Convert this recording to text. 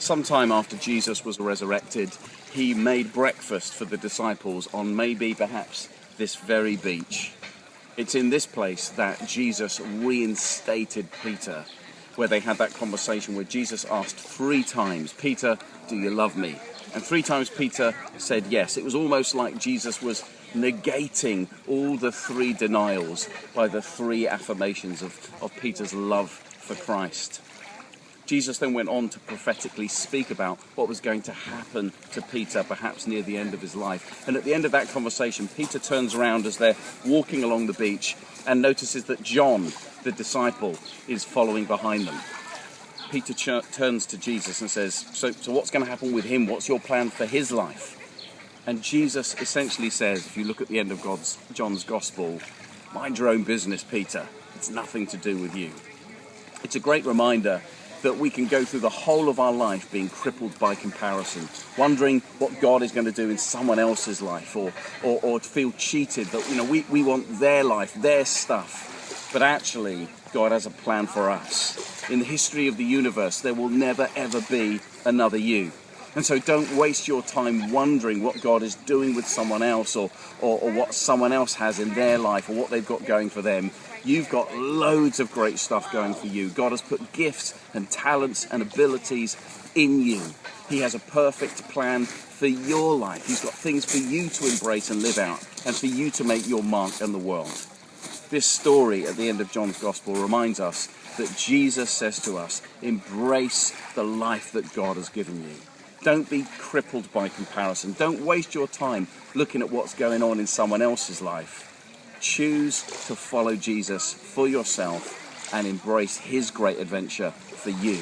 Sometime after Jesus was resurrected, he made breakfast for the disciples on perhaps this very beach. It's in this place that Jesus reinstated Peter, where they had that conversation where Jesus asked 3 times, "Peter, do you love me?" And 3 times Peter said yes. It was almost like Jesus was negating all the 3 denials by the 3 affirmations of Peter's love for Christ. Jesus then went on to prophetically speak about what was going to happen to Peter, perhaps near the end of his life. And at the end of that conversation, Peter turns around as they're walking along the beach and notices that John, the disciple, is following behind them. Peter turns to Jesus and says, so what's going to happen with him? What's your plan for his life? And Jesus essentially says, if you look at the end of John's Gospel, mind your own business, Peter. It's nothing to do with you. It's a great reminder that we can go through the whole of our life being crippled by comparison, wondering what God is going to do in someone else's life, or feel cheated that we want their life, their stuff. But actually, God has a plan for us. In the history of the universe, there will never ever be another you. And so don't waste your time wondering what God is doing with someone else or what someone else has in their life or what they've got going for them. You've got loads of great stuff going for you. God has put gifts and talents and abilities in you. He has a perfect plan for your life. He's got things for you to embrace and live out and for you to make your mark in the world. This story at the end of John's Gospel reminds us that Jesus says to us, embrace the life that God has given you. Don't be crippled by comparison. Don't waste your time looking at what's going on in someone else's life. Choose to follow Jesus for yourself and embrace his great adventure for you.